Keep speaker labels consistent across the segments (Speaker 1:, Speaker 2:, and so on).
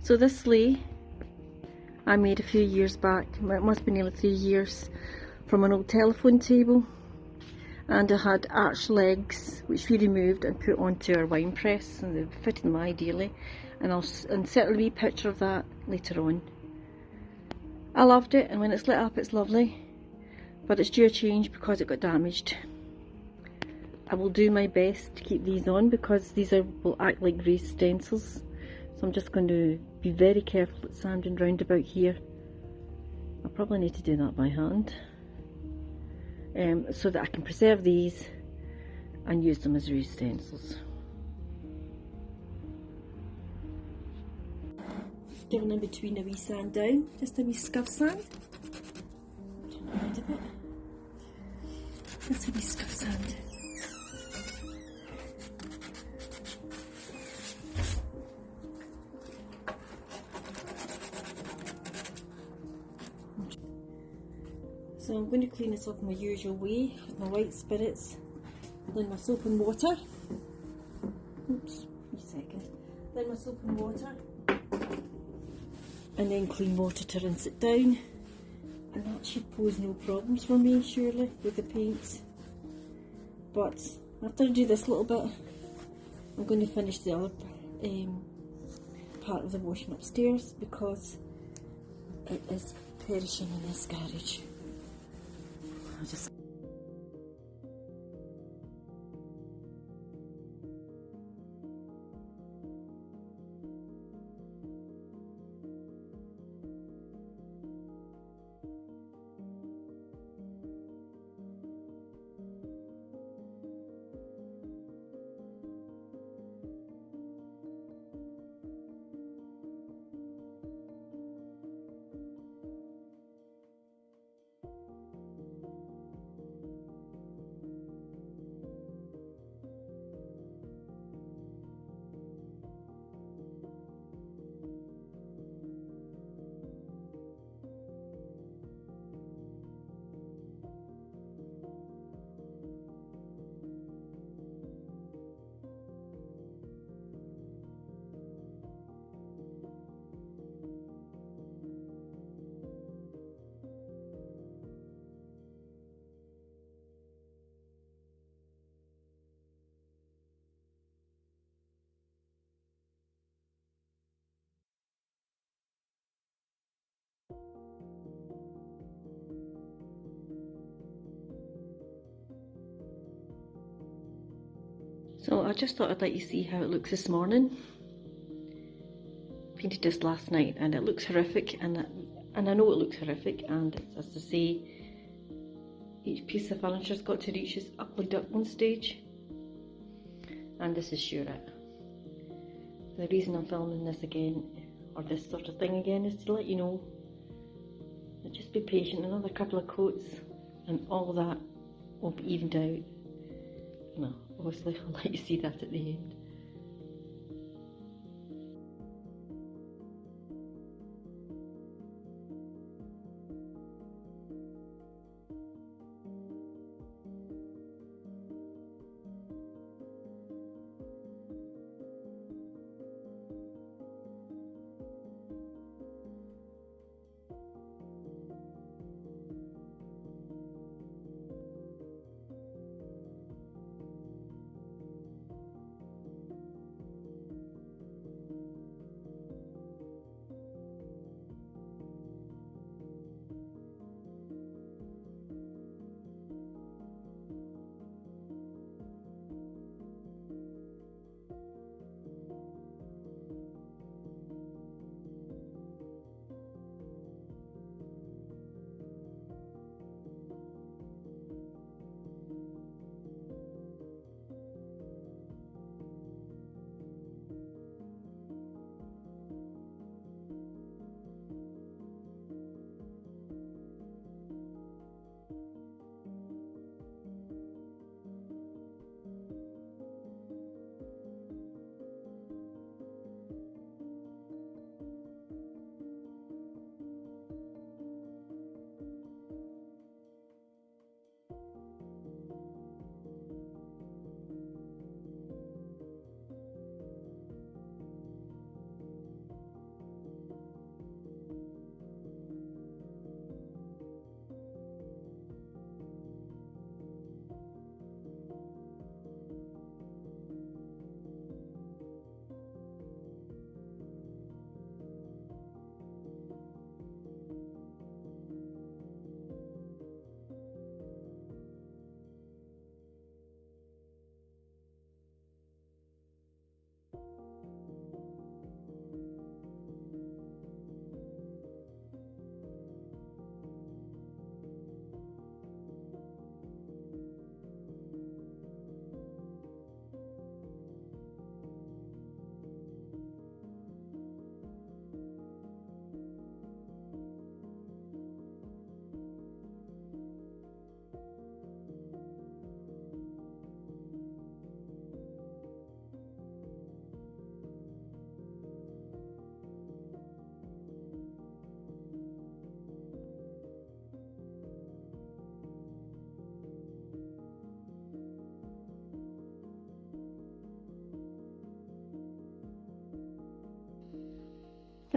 Speaker 1: So this sleigh I made a few years back, it must be nearly 3 years, from an old telephone table, and it had arched legs which we removed and put onto our wine press, and they fitted them ideally, and I'll insert a wee picture of that later on. I loved it, and when it's lit up it's lovely, but it's due a change because it got damaged. I will do my best to keep these on because these will act like grey stencils, so I'm just going to be very careful at sanding round about here. I'll probably need to do that by hand, so that I can preserve these and use them as raised stencils. Giving in between a wee sand down, just a wee scuff sand. Turn around a bit. Just a wee scuff sand. So I'm going to clean this off my usual way with my white spirits, then my soap and water. Oops, wait a second. Then my soap and water, and then clean water to rinse it down. And that should pose no problems for me, surely, with the paints. But after I do this little bit, I'm going to finish the other part of the washing upstairs because it is perishing in this garage. I'll just So I just thought I'd let you see how it looks this morning. Painted this last night and it looks horrific, and I know it looks horrific, and as I say, each piece of furniture's got to reach its ugly duckling stage, and this is sure it. The reason I'm filming this again, or this sort of thing again, is to let you know that just be patient. Another couple of coats and all that will be evened out. No, obviously I'll let you see that at the end.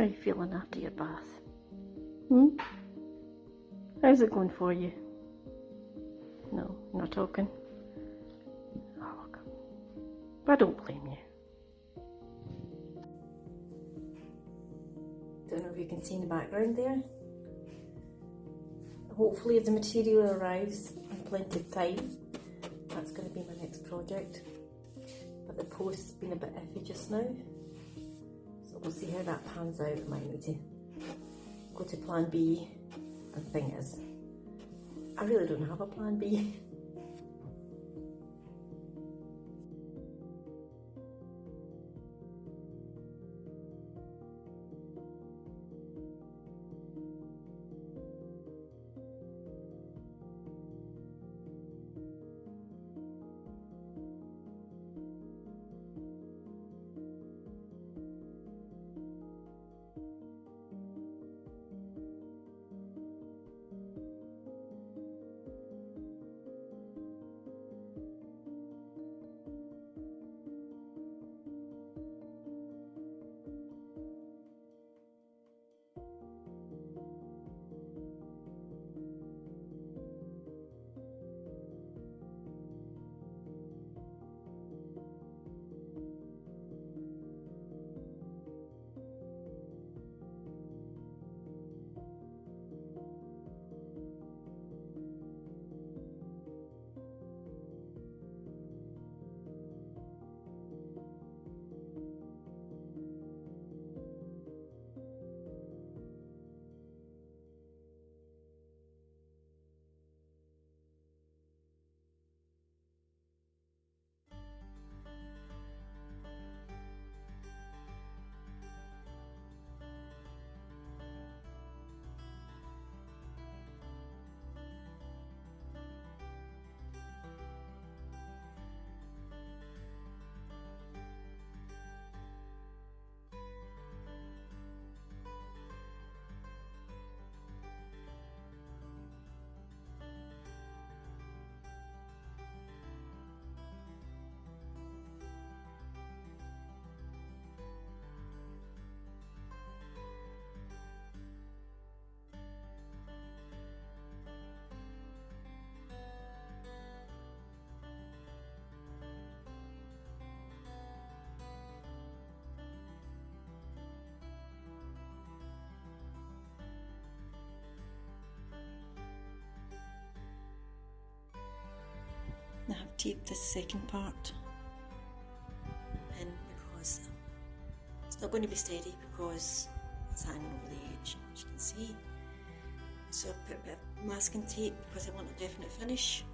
Speaker 1: How are you feeling after your bath? Hmm? How's it going for you? No, you're not talking? Oh, look. But I don't blame you. Don't know if you can see in the background there. Hopefully the material arrives in plenty of time. That's going to be my next project. But the post's been a bit iffy just now. So we'll see how that pans out. I might need to go to plan B. And the thing is, I really don't have a plan B. I have taped this second part in because it's not going to be steady because it's hanging over the edge, as you can see. So I've put a bit of masking tape because I want a definite finish.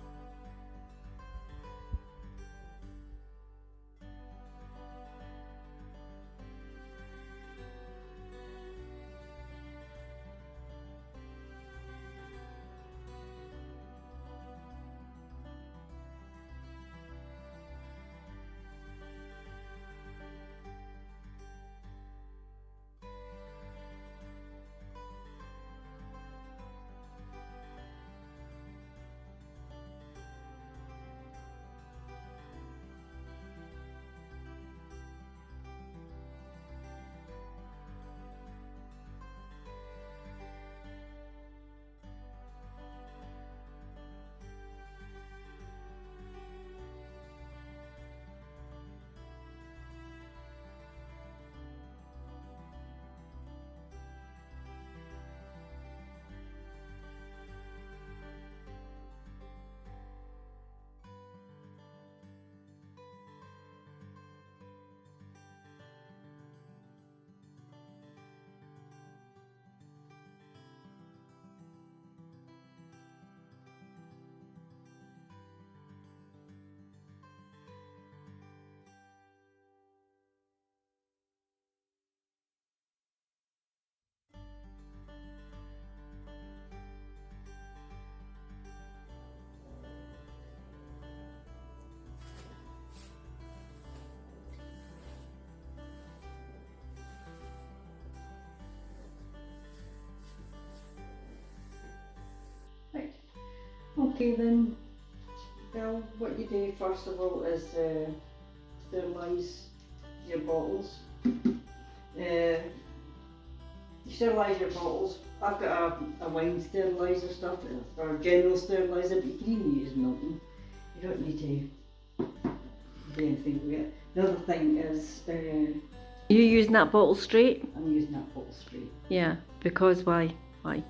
Speaker 1: Right. Okay then, Belle, what you do first of all is sterilize your bottles.
Speaker 2: sterilise your bottles. I've got a wine steriliser stuff, or general steriliser, but you can even use Milton. You don't need to do anything with it. The other thing is,
Speaker 1: You using that bottle straight?
Speaker 2: I'm using that bottle straight.
Speaker 1: Yeah, because why? Why?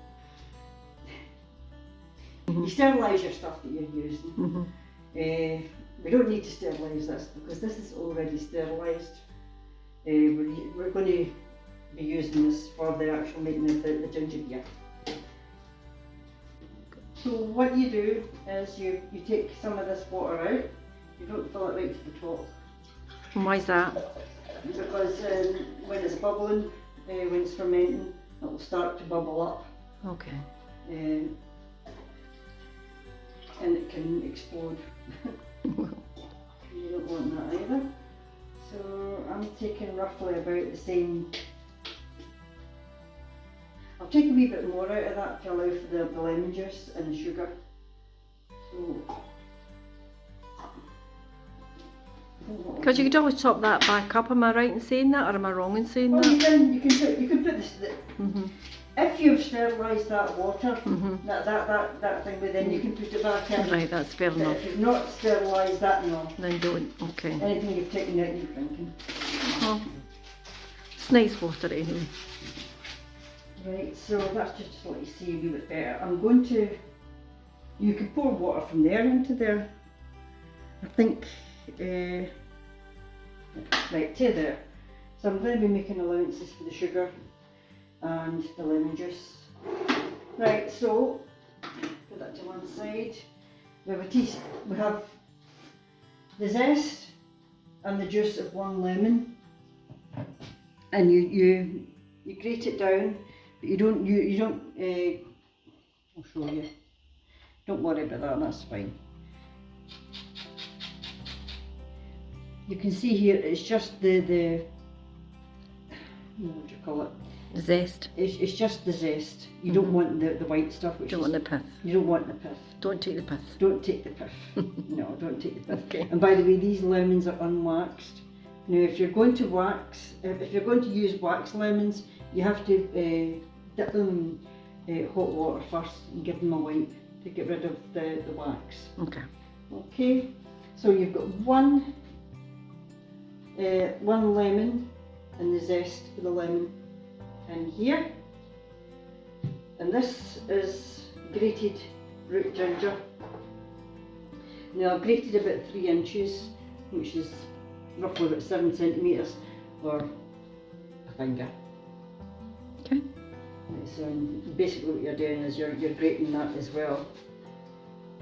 Speaker 2: You sterilise your stuff that you're using. We don't need to sterilise this because this is already sterilised. We're going to be using this for the actual making of the ginger beer. So what you do is you take some of this water out. You don't fill it right to the top.
Speaker 1: And why's that?
Speaker 2: Because when it's bubbling, when it's fermenting, it will start to bubble up.
Speaker 1: Okay.
Speaker 2: And it can explode. You don't want that either. So I'm taking roughly about the same. I'll take a wee bit more out of that to allow for the lemon juice and the sugar. So,
Speaker 1: Because you could always top that back up. Am I right in saying that, or am I wrong in saying
Speaker 2: well,
Speaker 1: that?
Speaker 2: you can put this. If you've sterilised that water, that thing, but then you can put it back in.
Speaker 1: Right, that's fair
Speaker 2: But
Speaker 1: enough.
Speaker 2: if you've not sterilised that, no.
Speaker 1: Then don't. Okay.
Speaker 2: Anything you've taken out, you're drinking.
Speaker 1: Oh, it's nice water anyway.
Speaker 2: Right, so that's just to let you see a wee bit better. I'm going to. You can pour water from there into there. I think. Right, to there. So I'm going to be making allowances for the sugar and the lemon juice. Right, so put that to one side. We have we have the zest and the juice of one lemon, and you grate it down, but you don't. I'll show you. Don't worry about that. That's fine. You can see here it's just the what do you call it?
Speaker 1: Zest.
Speaker 2: It's just the zest. You don't want the white stuff. Which
Speaker 1: Don't want the pith.
Speaker 2: You don't want the pith.
Speaker 1: Don't take the pith.
Speaker 2: Don't take the pith. No, don't take the pith.
Speaker 1: Okay.
Speaker 2: And by the way, these lemons are unwaxed. Now, if you're going to wax, if you're going to use wax lemons, you have to dip them in hot water first and give them a wipe to get rid of the wax.
Speaker 1: Okay.
Speaker 2: Okay. So you've got one lemon and the zest of the lemon in here, and this is grated root ginger. Now I've grated about 3 inches, which is roughly about 7 centimetres, or a finger.
Speaker 1: Okay.
Speaker 2: So basically what you're doing is you're grating that as well,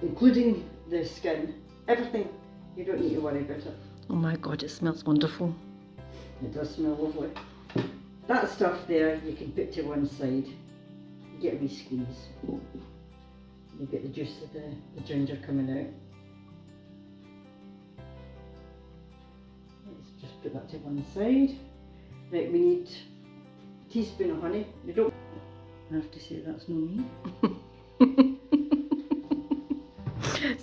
Speaker 2: including the skin, everything. You don't need to worry about it.
Speaker 1: Oh my God, it smells wonderful.
Speaker 2: It does smell lovely. That stuff there you can put to one side. You get a wee squeeze. You get the juice of the ginger coming out. Let's just put that to one side. Right, we need a teaspoon of honey. You don't have to say that's no me.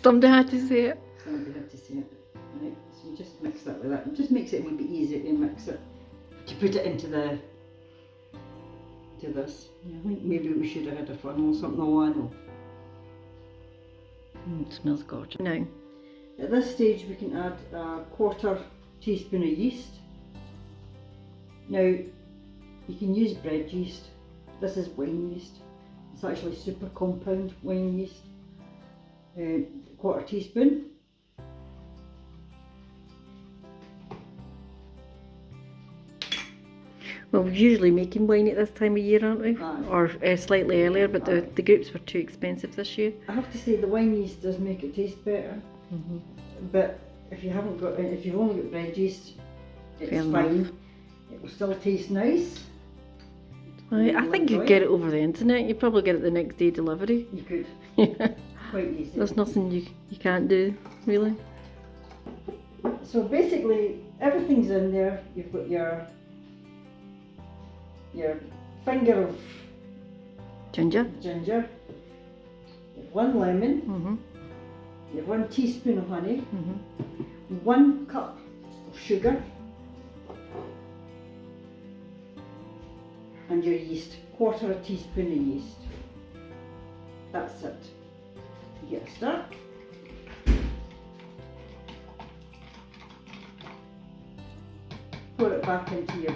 Speaker 1: Somebody had to say it.
Speaker 2: Somebody had to say it. Right, so you just mix that with that. It just makes it a wee bit easier to mix it. To put it into this. Yeah, I think maybe we should have had a funnel or something. Oh, I know.
Speaker 1: It smells gorgeous. Now,
Speaker 2: At this stage we can add a 1/4 teaspoon of yeast. Now you can use bread yeast. This is wine yeast. It's actually super compound wine yeast. 1/4 teaspoon.
Speaker 1: well, we're usually making wine at this time of year, aren't we?
Speaker 2: Aye.
Speaker 1: Or slightly earlier, but the grapes were too expensive this year.
Speaker 2: I have to say the wine yeast does make it taste better. But if you've only got bread yeast, it's
Speaker 1: Fair
Speaker 2: fine.
Speaker 1: enough.
Speaker 2: It will still taste nice.
Speaker 1: I think you'd get it over the internet. You'd probably get it the next day delivery.
Speaker 2: You could,
Speaker 1: Yeah.
Speaker 2: quite easy.
Speaker 1: There's nothing you can't do, really.
Speaker 2: So basically everything's in there. You've got your finger of
Speaker 1: Ginger.
Speaker 2: ginger, you have 1 lemon,
Speaker 1: Mm-hmm.
Speaker 2: you have 1 teaspoon of honey,
Speaker 1: Mm-hmm.
Speaker 2: 1 cup of sugar, and your yeast, 1/4 teaspoon of yeast. That's it. You get a stir. Pour it back into your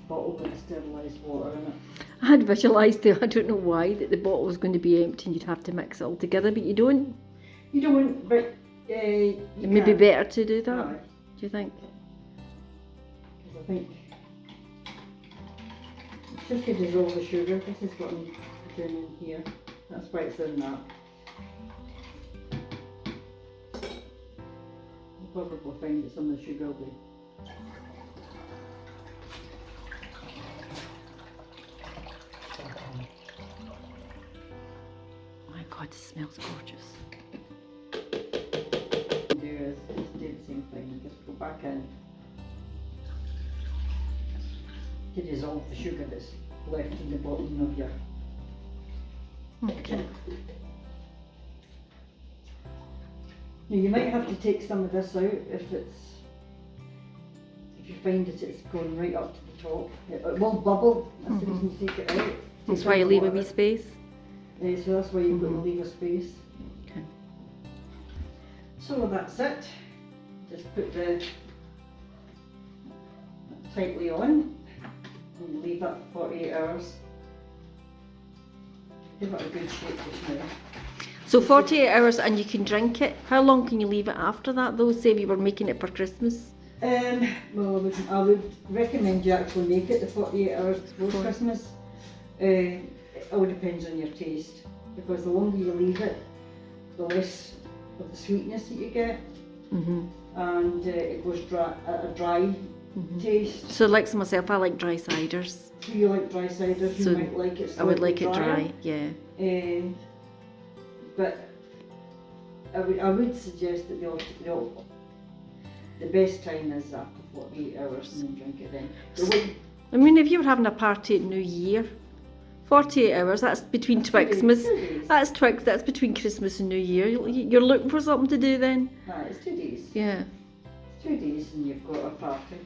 Speaker 2: bottle with sterilised water in it.
Speaker 1: I had visualised it, I don't know why, that the bottle was going to be empty and you'd have to mix it all together, but you don't.
Speaker 2: You don't, but
Speaker 1: It may be better to do that,
Speaker 2: Right.
Speaker 1: do you think?
Speaker 2: I think it's just to dissolve the sugar. This is what I'm doing in here. That's why it's in that. You'll probably find that some of the sugar will be.
Speaker 1: My God, it smells gorgeous.
Speaker 2: Do is just do the same thing. You just go back in to dissolve the sugar that's left in the bottom of your.
Speaker 1: Okay.
Speaker 2: Now you might have to take some of this out if you find that it's going right up to the top. It will bubble as soon as you take it out.
Speaker 1: That's
Speaker 2: Take
Speaker 1: why
Speaker 2: out
Speaker 1: you
Speaker 2: the
Speaker 1: leave a
Speaker 2: water.
Speaker 1: wee space.
Speaker 2: So that's why you've got to leave a space.
Speaker 1: Okay.
Speaker 2: So that's it. Just put the tightly on and leave that for 48 hours. Give it a good shake just now.
Speaker 1: So 48 hours and you can drink it. How long can you leave it after that though? Say we were making it for Christmas.
Speaker 2: Well, I would recommend you actually make it the 48 hours before Christmas. It all depends on your taste, because the longer you leave it, the less of the sweetness that you get, and it goes dry, a dry taste.
Speaker 1: So like myself, I like dry ciders.
Speaker 2: So you like dry ciders, you
Speaker 1: So
Speaker 2: might like it
Speaker 1: I would like
Speaker 2: slightly
Speaker 1: it dry, yeah.
Speaker 2: But I would suggest that the best time is after 48 hours and then drink it then.
Speaker 1: I mean, if you were having a party at New Year, 48 hours, that's between Twixmas.
Speaker 2: 2 days.
Speaker 1: That's between Christmas and New Year. You're looking for something to do then?
Speaker 2: Right, it's 2 days.
Speaker 1: Yeah.
Speaker 2: It's 2 days and you've got a party.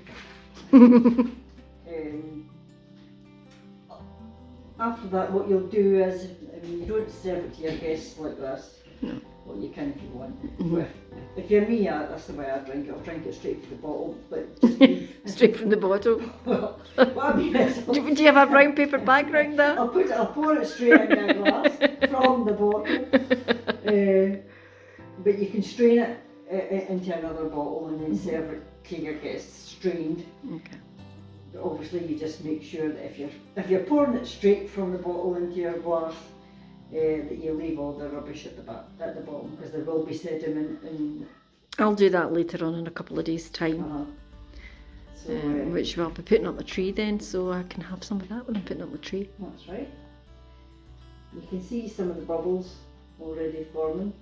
Speaker 2: After that, what you'll do is, I mean, you don't serve it to your guests like this.
Speaker 1: No.
Speaker 2: Well, you can if you want. But if you're me, that's the way I drink it. I'll drink it straight from the bottle, but just leave.
Speaker 1: Straight from the bottle.
Speaker 2: Well, what I mean is,
Speaker 1: Do you have a brown paper bag around that?
Speaker 2: I'll pour it straight into a glass from the bottle. But you can strain it into another bottle and then serve it to your guests strained.
Speaker 1: Okay.
Speaker 2: But obviously, you just make sure that if you're pouring it straight from the bottle into your glass, that you leave all the rubbish at the bottom, because there will be sediment and.
Speaker 1: I'll do that later on in a couple of days' time.
Speaker 2: So,
Speaker 1: which I'll be putting up the tree then, so I can have some of that when I'm putting up the tree.
Speaker 2: That's right. You can see some of the bubbles already forming.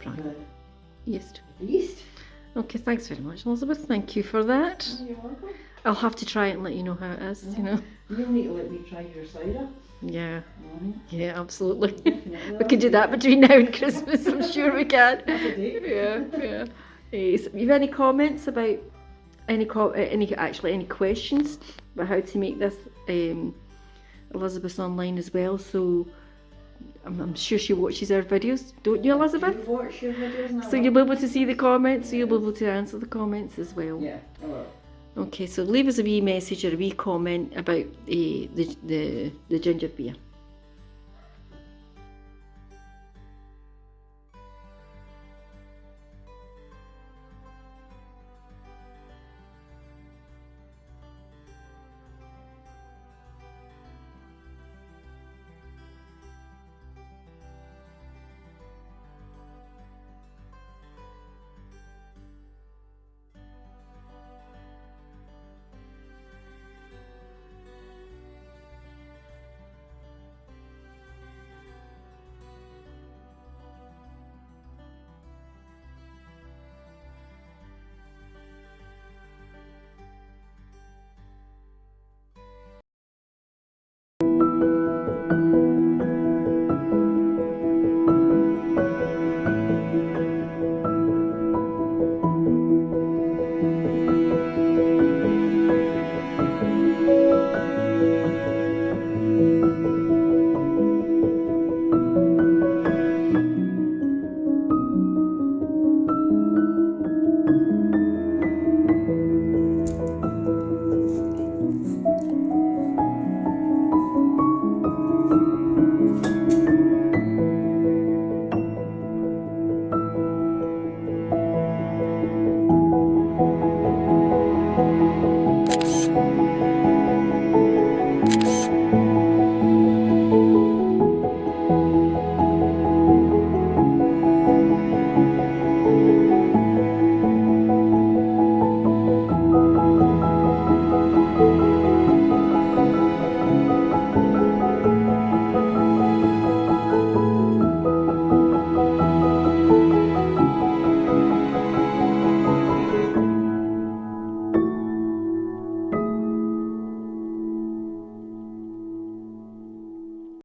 Speaker 1: Right. Yeast.
Speaker 2: The yeast.
Speaker 1: Okay, thanks very much, Elizabeth. Thank you for that.
Speaker 2: Oh, you're welcome.
Speaker 1: I'll have to try it and let you know how it is, you know.
Speaker 2: You'll need to let me try your cider.
Speaker 1: Yeah,
Speaker 2: Right.
Speaker 1: yeah, absolutely.
Speaker 2: Definitely.
Speaker 1: We can do that between now and Christmas, I'm sure we can.
Speaker 2: That's a date.
Speaker 1: Yeah. Yes. You have any comments about any questions about how to make this? Elizabeth's online as well, so I'm sure she watches our videos, don't you, Elizabeth?
Speaker 2: You watch your videos now.
Speaker 1: So you'll be able to see the comments, so you'll be able to answer the comments as well.
Speaker 2: Yeah, I will.
Speaker 1: Okay, so leave us a wee message or a wee comment about the ginger beer.